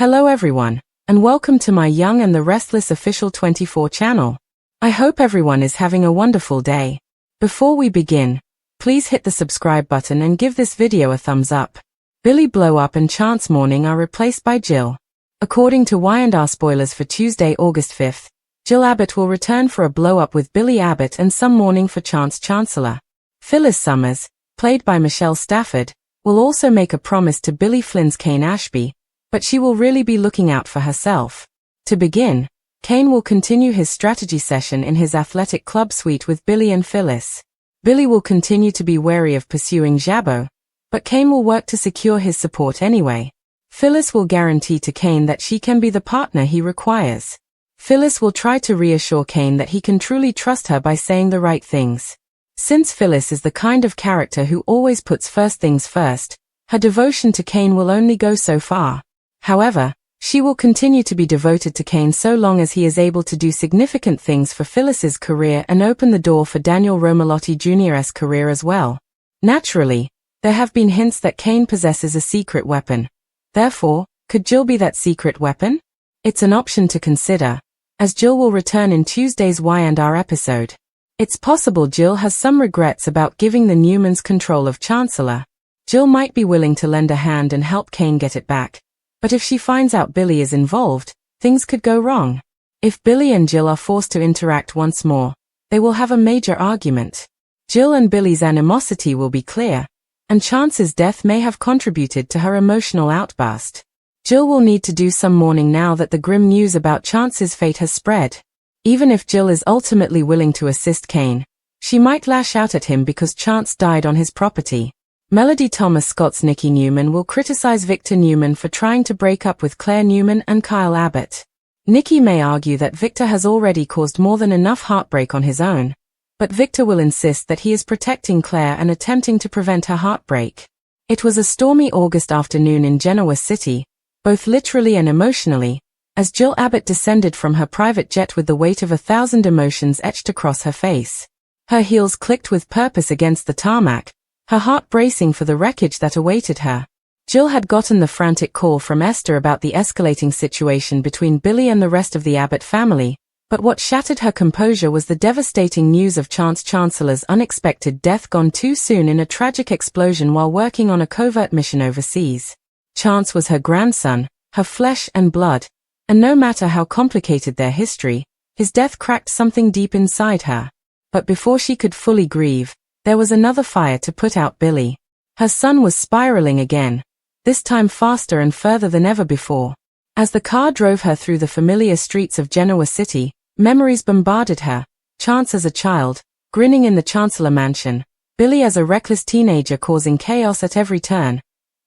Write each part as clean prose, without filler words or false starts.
Hello everyone, and welcome to my Young and the Restless official 24 channel. I hope everyone is having a wonderful day. Before we begin, please hit the subscribe button and give this video a thumbs up. Billy Blow Up and Chance Mourning are replaced by Jill. According to Y&R spoilers for Tuesday, August 5th, Jill Abbott will return for a blow-up with Billy Abbott and some mourning for Chance Chancellor. Phyllis Summers, played by Michelle Stafford, will also make a promise to Billy Flynn's Kane Ashby, but she will really be looking out for herself. To begin, Kane will continue his strategy session in his athletic club suite with Billy and Phyllis. Billy will continue to be wary of pursuing Jabbo, but Kane will work to secure his support anyway. Phyllis will guarantee to Kane that she can be the partner he requires. Phyllis will try to reassure Kane that he can truly trust her by saying the right things. Since Phyllis is the kind of character who always puts first things first, her devotion to Kane will only go so far. However, she will continue to be devoted to Kane so long as he is able to do significant things for Phyllis's career and open the door for Daniel Romalotti Jr.'s career as well. Naturally, there have been hints that Kane possesses a secret weapon. Therefore, could Jill be that secret weapon? It's an option to consider, as Jill will return in Tuesday's Y&R episode. It's possible Jill has some regrets about giving the Newmans control of Chancellor. Jill might be willing to lend a hand and help Kane get it back. But if she finds out Billy is involved, things could go wrong. If Billy and Jill are forced to interact once more, they will have a major argument. Jill and Billy's animosity will be clear, and Chance's death may have contributed to her emotional outburst. Jill will need to do some mourning now that the grim news about Chance's fate has spread. Even if Jill is ultimately willing to assist Kane, she might lash out at him because Chance died on his property. Melody Thomas Scott's Nikki Newman will criticize Victor Newman for trying to break up with Claire Newman and Kyle Abbott. Nikki may argue that Victor has already caused more than enough heartbreak on his own, but Victor will insist that he is protecting Claire and attempting to prevent her heartbreak. It was a stormy August afternoon in Genoa City, both literally and emotionally, as Jill Abbott descended from her private jet with the weight of 1,000 emotions etched across her face. Her heels clicked with purpose against the tarmac, her heart bracing for the wreckage that awaited her. Jill had gotten the frantic call from Esther about the escalating situation between Billy and the rest of the Abbott family, but what shattered her composure was the devastating news of Chance Chancellor's unexpected death gone too soon in a tragic explosion while working on a covert mission overseas. Chance was her grandson, her flesh and blood, and no matter how complicated their history, his death cracked something deep inside her. But before she could fully grieve, there was another fire to put out Billy. Her son was spiraling again, this time faster and further than ever before. As the car drove her through the familiar streets of Genoa City, memories bombarded her. Chance as a child, grinning in the Chancellor Mansion, Billy as a reckless teenager causing chaos at every turn,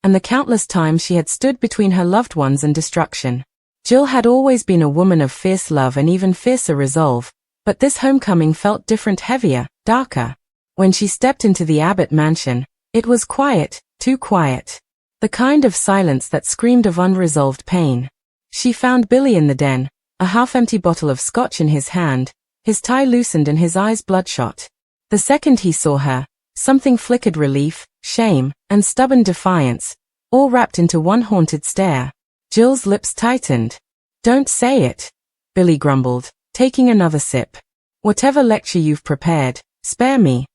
and the countless times she had stood between her loved ones and destruction. Jill had always been a woman of fierce love and even fiercer resolve, but this homecoming felt different, heavier, darker. When she stepped into the Abbott mansion, it was quiet, too quiet. The kind of silence that screamed of unresolved pain. She found Billy in the den, a half-empty bottle of scotch in his hand, his tie loosened and his eyes bloodshot. The second he saw her, something flickered: relief, shame, and stubborn defiance, all wrapped into one haunted stare. Jill's lips tightened. "Don't say it," Billy grumbled, taking another sip. "Whatever lecture you've prepared, spare me."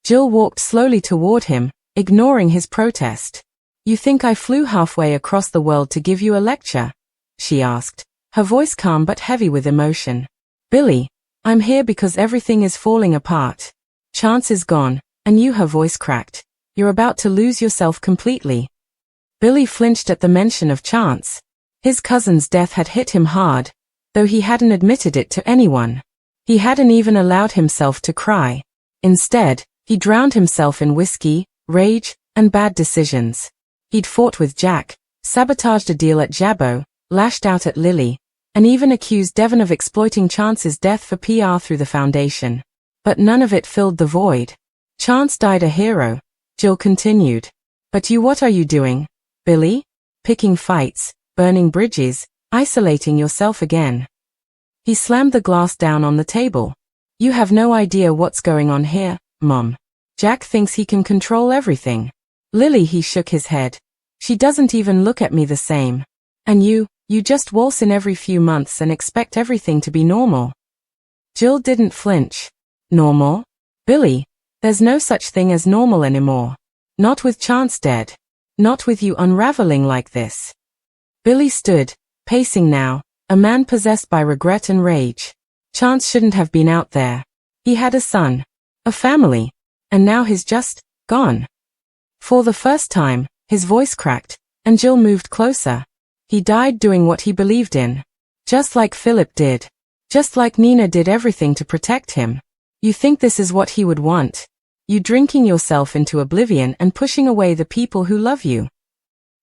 Jill walked slowly toward him, ignoring his protest. "You think I flew halfway across the world to give you a lecture?" she asked, her voice calm but heavy with emotion. "Billy, I'm here because everything is falling apart. Chance is gone, and you," her voice cracked. "You're about to lose yourself completely." Billy flinched at the mention of Chance. His cousin's death had hit him hard, though he hadn't admitted it to anyone. He hadn't even allowed himself to cry. Instead, he drowned himself in whiskey, rage, and bad decisions. He'd fought with Jack, sabotaged a deal at Jabbo, lashed out at Lily, and even accused Devon of exploiting Chance's death for PR through the foundation. But none of it filled the void. "Chance died a hero," Jill continued. "But you, what are you doing, Billy? Picking fights, burning bridges, isolating yourself again." He slammed the glass down on the table. "You have no idea what's going on here, Mom. Jack thinks he can control everything. Lily," he shook his head. "She doesn't even look at me the same. And you just waltz in every few months and expect everything to be normal. Jill didn't flinch. Normal? Billy, there's no such thing as normal anymore. Not with Chance dead. Not with you unraveling like this. Billy stood, pacing now, a man possessed by regret and rage. Chance shouldn't have been out there. He had a son, a family, and now he's just gone. For the first time, his voice cracked, and Jill moved closer. He died doing what he believed in. Just like Philip did. Just like Nina did everything to protect him. You think this is what he would want? You drinking yourself into oblivion and pushing away the people who love you.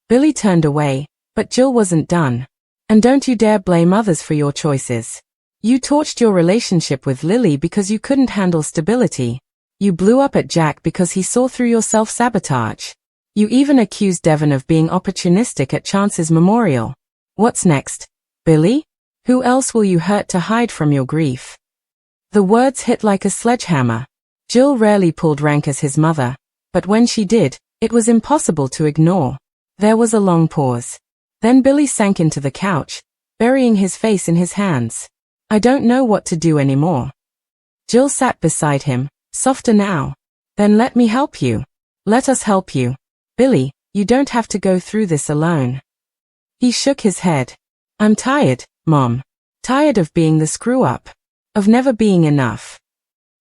Billy turned away, but Jill wasn't done. And don't you dare blame others for your choices. You torched your relationship with Lily because you couldn't handle stability. You blew up at Jack because he saw through your self-sabotage. You even accused Devon of being opportunistic at Chance's memorial. What's next, Billy? Who else will you hurt to hide from your grief? The words hit like a sledgehammer. Jill rarely pulled rank as his mother, but when she did, it was impossible to ignore. There was a long pause. Then Billy sank into the couch, burying his face in his hands. I don't know what to do anymore. Jill sat beside him, softer now. Then let me help you. Let us help you. Billy, you don't have to go through this alone. He shook his head. I'm tired, Mom. Tired of being the screw-up. Of never being enough.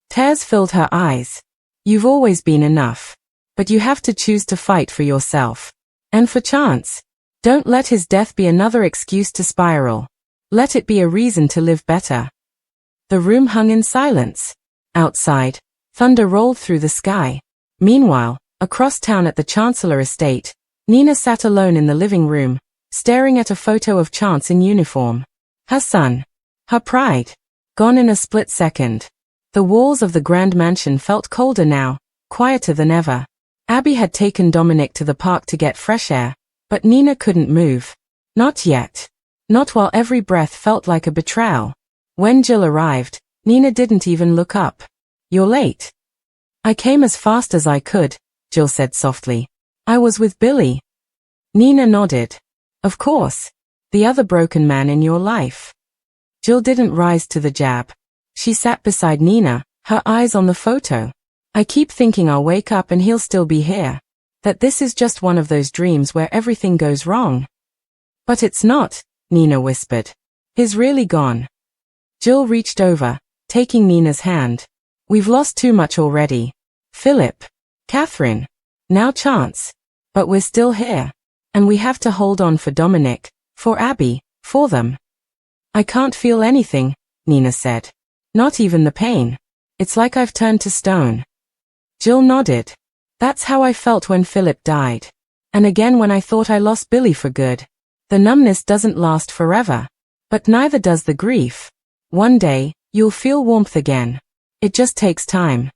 Tears filled her eyes. You've always been enough. But you have to choose to fight for yourself. And for Chance. Don't let his death be another excuse to spiral. Let it be a reason to live better. The room hung in silence. Outside, thunder rolled through the sky. Meanwhile, across town at the Chancellor estate, Nina sat alone in the living room, staring at a photo of Chance in uniform. Her son. Her pride. Gone in a split second. The walls of the grand mansion felt colder now, quieter than ever. Abby had taken Dominic to the park to get fresh air, but Nina couldn't move. Not yet. Not while every breath felt like a betrayal. When Jill arrived, Nina didn't even look up. You're late. I came as fast as I could, Jill said softly. I was with Billy. Nina nodded. Of course. The other broken man in your life. Jill didn't rise to the jab. She sat beside Nina, her eyes on the photo. I keep thinking I'll wake up and he'll still be here. That this is just one of those dreams where everything goes wrong. But it's not, Nina whispered. He's really gone. Jill reached over, taking Nina's hand. We've lost too much already. Philip. Catherine. Now Chance. But we're still here. And we have to hold on for Dominic, for Abby, for them. I can't feel anything, Nina said. Not even the pain. It's like I've turned to stone. Jill nodded. That's how I felt when Philip died. And again when I thought I lost Billy for good. The numbness doesn't last forever. But neither does the grief. One day, you'll feel warmth again. It just takes time.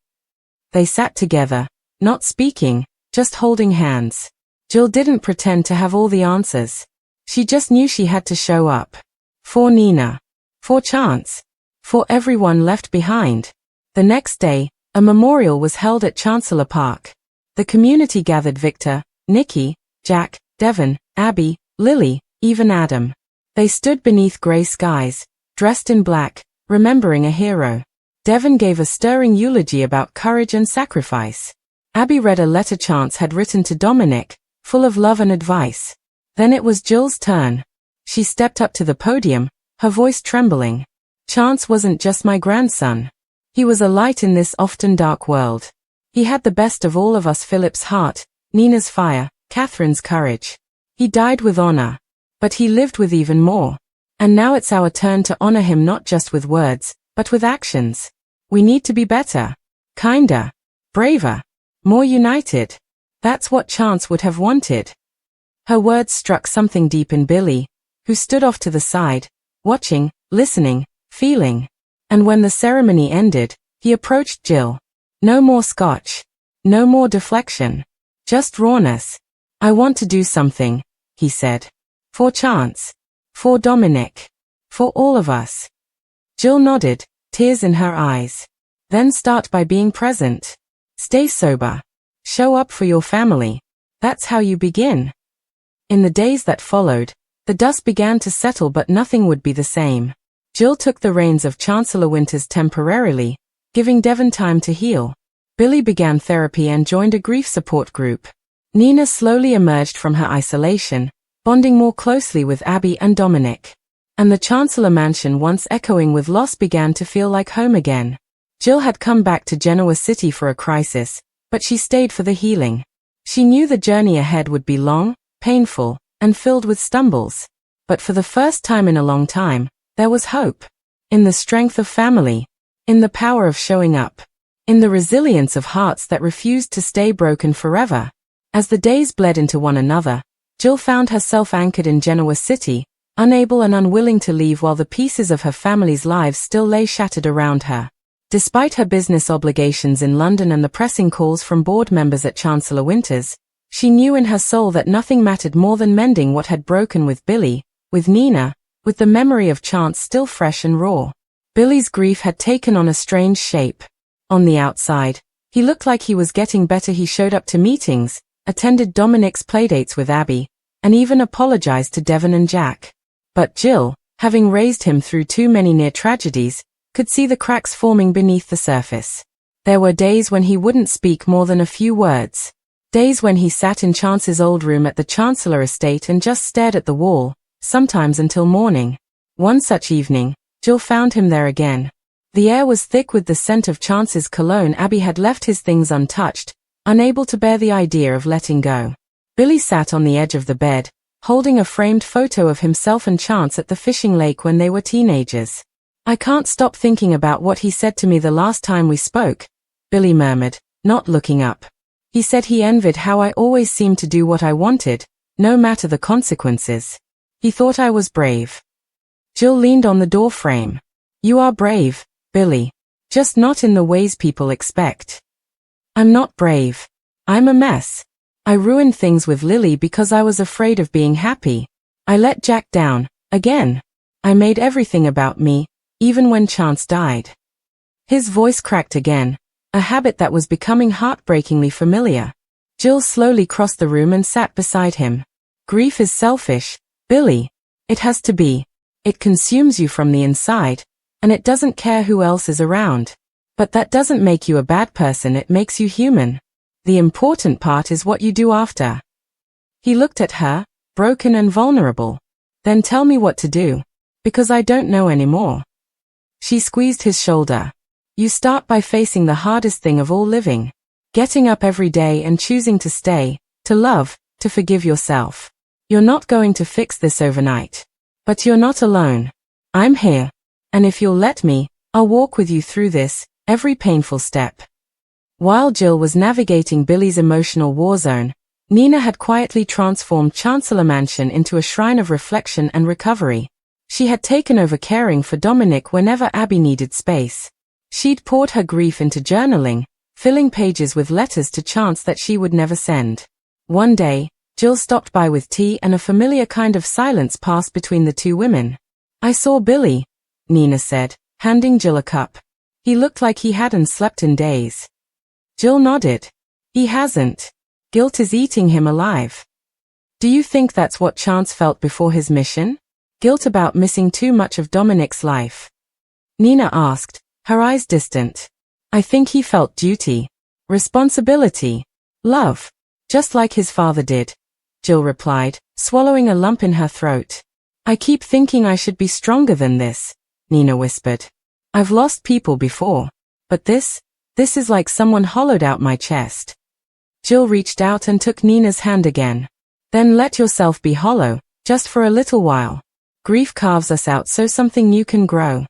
They sat together, not speaking, just holding hands. Jill didn't pretend to have all the answers. She just knew she had to show up. For Nina. For Chance. For everyone left behind. The next day, a memorial was held at Chancellor Park. The community gathered Victor, Nikki, Jack, Devon, Abby, Lily, even Adam. They stood beneath grey skies, dressed in black, remembering a hero. Devon gave a stirring eulogy about courage and sacrifice. Abby read a letter Chance had written to Dominic, full of love and advice. Then it was Jill's turn. She stepped up to the podium, her voice trembling. Chance wasn't just my grandson. He was a light in this often dark world. He had the best of all of us, Philip's heart, Nina's fire, Catherine's courage. He died with honor. But he lived with even more. And now it's our turn to honor him not just with words, but with actions. We need to be better. Kinder. Braver. More united. That's what Chance would have wanted. Her words struck something deep in Billy, who stood off to the side, watching, listening, feeling. And when the ceremony ended, he approached Jill. No more scotch. No more deflection. Just rawness. I want to do something, he said. For Chance. For Dominic. For all of us. Jill nodded, tears in her eyes. Then start by being present. Stay sober. Show up for your family. That's how you begin. In the days that followed, The dust began to settle, but nothing would be the same. Jill took the reins of Chancellor Winters temporarily, giving Devon time to heal. Billy began therapy and joined a grief support group. Nina slowly emerged from her isolation, bonding more closely with Abby and Dominic. And the Chancellor Mansion, once echoing with loss, began to feel like home again. Jill had come back to Genoa City for a crisis, but she stayed for the healing. She knew the journey ahead would be long, painful, and filled with stumbles. But for the first time in a long time, there was hope. In the strength of family. In the power of showing up. In the resilience of hearts that refused to stay broken forever. As the days bled into one another, Jill found herself anchored in Genoa City, unable and unwilling to leave while the pieces of her family's lives still lay shattered around her. Despite her business obligations in London and the pressing calls from board members at Chancellor Winters, she knew in her soul that nothing mattered more than mending what had broken with Billy, with Nina, with the memory of Chance still fresh and raw. Billy's grief had taken on a strange shape. On the outside, he looked like he was getting better. He showed up to meetings, attended Dominic's playdates with Abby, and even apologized to Devon and Jack. But Jill, having raised him through too many near tragedies, could see the cracks forming beneath the surface. There were days when he wouldn't speak more than a few words. Days when he sat in Chance's old room at the Chancellor estate and just stared at the wall, sometimes until morning. One such evening, Jill found him there again. The air was thick with the scent of Chance's cologne. Abby had left his things untouched, unable to bear the idea of letting go. Billy sat on the edge of the bed, holding a framed photo of himself and Chance at the fishing lake when they were teenagers. "I can't stop thinking about what he said to me the last time we spoke," Billy murmured, not looking up. "He said he envied how I always seemed to do what I wanted, no matter the consequences. He thought I was brave." Jill leaned on the door frame. "You are brave, Billy. Just not in the ways people expect." "I'm not brave. I'm a mess. I ruined things with Lily because I was afraid of being happy. I let Jack down, again. I made everything about me, even when Chance died." His voice cracked again, a habit that was becoming heartbreakingly familiar. Jill slowly crossed the room and sat beside him. "Grief is selfish, Billy. It has to be. It consumes you from the inside, and it doesn't care who else is around. But that doesn't make you a bad person, it makes you human. The important part is what you do after." He looked at her, broken and vulnerable. "Then tell me what to do. Because I don't know anymore." She squeezed his shoulder. "You start by facing the hardest thing of all living. Getting up every day and choosing to stay, to love, to forgive yourself. You're not going to fix this overnight. But you're not alone. I'm here. And if you'll let me, I'll walk with you through this, every painful step." While Jill was navigating Billy's emotional war zone, Nina had quietly transformed Chancellor Mansion into a shrine of reflection and recovery. She had taken over caring for Dominic whenever Abby needed space. She'd poured her grief into journaling, filling pages with letters to Chance that she would never send. One day, Jill stopped by with tea and a familiar kind of silence passed between the two women. "I saw Billy," Nina said, handing Jill a cup. "He looked like he hadn't slept in days." Jill nodded. "He hasn't. Guilt is eating him alive." "Do you think that's what Chance felt before his mission? Guilt about missing too much of Dominic's life?" Nina asked, her eyes distant. "I think he felt duty, responsibility, love, just like his father did," Jill replied, swallowing a lump in her throat. "I keep thinking I should be stronger than this," Nina whispered. "I've lost people before. But this is like someone hollowed out my chest." Jill reached out and took Nina's hand again. "Then let yourself be hollow, just for a little while. Grief carves us out so something new can grow."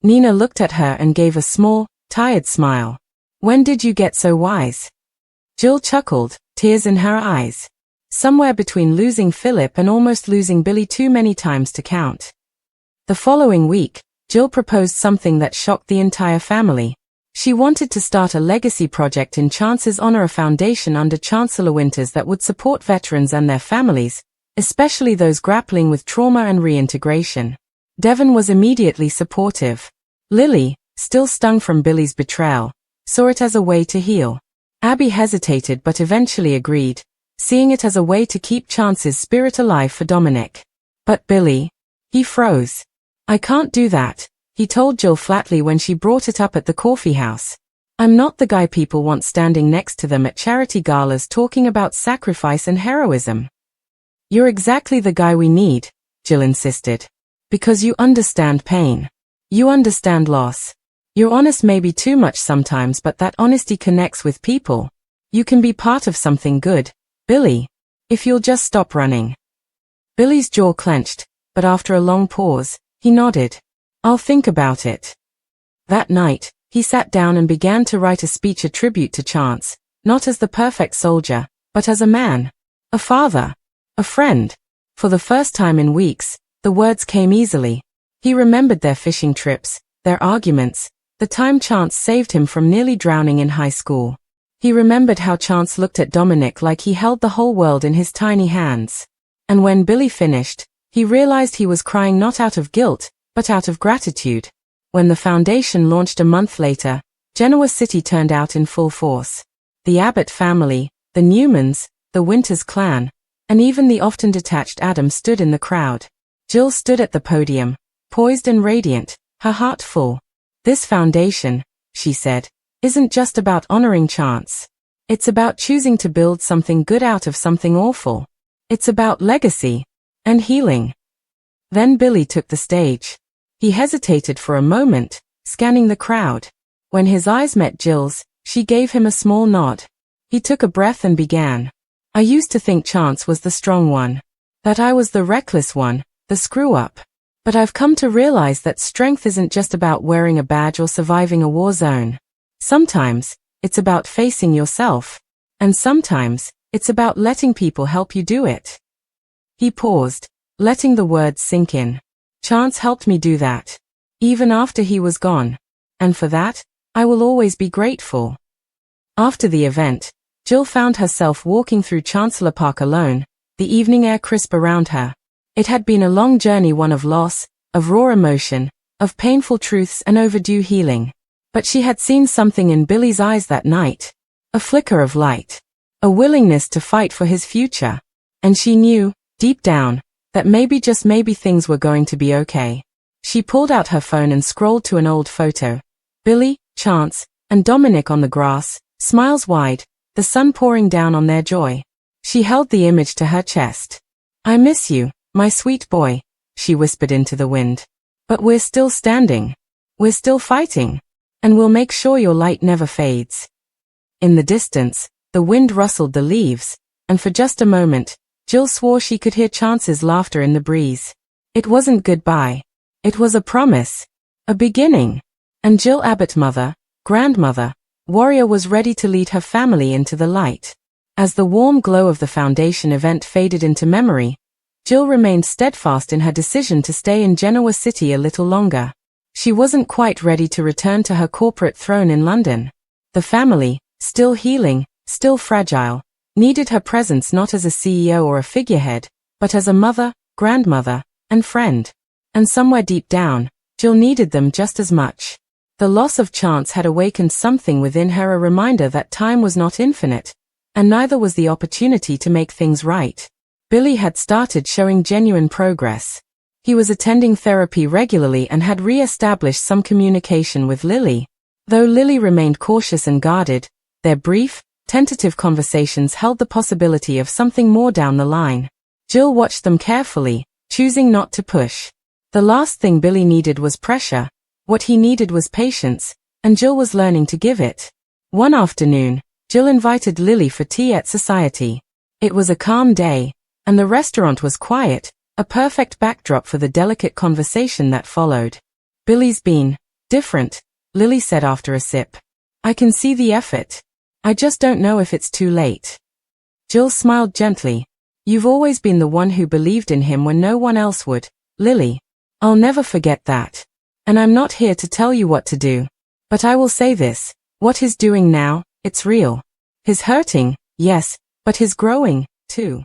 Nina looked at her and gave a small, tired smile. "When did you get so wise?" Jill chuckled, tears in her eyes. Somewhere between losing Philip and almost losing Billy too many times to count. The following week, Jill proposed something that shocked the entire family. She wanted to start a legacy project in Chance's honor, a foundation under Chancellor Winters that would support veterans and their families, especially those grappling with trauma and reintegration. Devon was immediately supportive. Lily, still stung from Billy's betrayal, saw it as a way to heal. Abby hesitated but eventually agreed, seeing it as a way to keep Chance's spirit alive for Dominic. But Billy. He froze. I can't do that, he told Jill flatly when she brought it up at the coffee house. I'm not the guy people want standing next to them at charity galas talking about sacrifice and heroism. You're exactly the guy we need, Jill insisted. Because you understand pain. You understand loss. You're honest maybe too much sometimes, but that honesty connects with people. You can be part of something good, Billy. If you'll just stop running. Billy's jaw clenched, but after a long pause, he nodded. I'll think about it. That night, he sat down and began to write a speech, a tribute to Chance, not as the perfect soldier, but as a man, a father, a friend. For the first time in weeks, the words came easily. He remembered their fishing trips, their arguments, the time Chance saved him from nearly drowning in high school. He remembered how Chance looked at Dominic like he held the whole world in his tiny hands. And when Billy finished, he realized he was crying not out of guilt, but out of gratitude. When the foundation launched a month later, Genoa City turned out in full force. The Abbott family, the Newmans, the Winters clan, and even the often detached Adam stood in the crowd. Jill stood at the podium, poised and radiant, her heart full. This foundation, she said, isn't just about honoring Chance. It's about choosing to build something good out of something awful. It's about legacy and healing. Then Billy took the stage. He hesitated for a moment, scanning the crowd. When his eyes met Jill's, she gave him a small nod. He took a breath and began. I used to think Chance was the strong one. That I was the reckless one, the screw-up. But I've come to realize that strength isn't just about wearing a badge or surviving a war zone. Sometimes, it's about facing yourself. And sometimes, it's about letting people help you do it. He paused, letting the words sink in. Chance helped me do that. Even after he was gone. And for that, I will always be grateful. After the event, Jill found herself walking through Chancellor Park alone, the evening air crisp around her. It had been a long journey, one of loss, of raw emotion, of painful truths and overdue healing. But she had seen something in Billy's eyes that night. A flicker of light. A willingness to fight for his future. And she knew, deep down, that maybe just maybe things were going to be okay. She pulled out her phone and scrolled to an old photo. Billy, Chance, and Dominic on the grass, smiles wide, the sun pouring down on their joy. She held the image to her chest. I miss you, my sweet boy, she whispered into the wind. But we're still standing. We're still fighting. And we'll make sure your light never fades. In the distance, the wind rustled the leaves, and for just a moment, Jill swore she could hear Chance's laughter in the breeze. It wasn't goodbye. It was a promise. A beginning. And Jill Abbott, mother, grandmother, warrior, was ready to lead her family into the light. As the warm glow of the foundation event faded into memory, Jill remained steadfast in her decision to stay in Genoa City a little longer. She wasn't quite ready to return to her corporate throne in London. The family, still healing, still fragile, needed her presence not as a CEO or a figurehead, but as a mother, grandmother, and friend. And somewhere deep down, Jill needed them just as much. The loss of Chance had awakened something within her, a reminder that time was not infinite, and neither was the opportunity to make things right. Billy had started showing genuine progress. He was attending therapy regularly and had re-established some communication with Lily. Though Lily remained cautious and guarded, their brief, tentative conversations held the possibility of something more down the line. Jill watched them carefully, choosing not to push. The last thing Billy needed was pressure. What he needed was patience, and Jill was learning to give it. One afternoon, Jill invited Lily for tea at Society. It was a calm day, and the restaurant was quiet, a perfect backdrop for the delicate conversation that followed. Billy's been different, Lily said after a sip. I can see the effort. I just don't know if it's too late. Jill smiled gently. You've always been the one who believed in him when no one else would, Lily. I'll never forget that. And I'm not here to tell you what to do. But I will say this, what he's doing now, it's real. He's hurting, yes, but he's growing, too.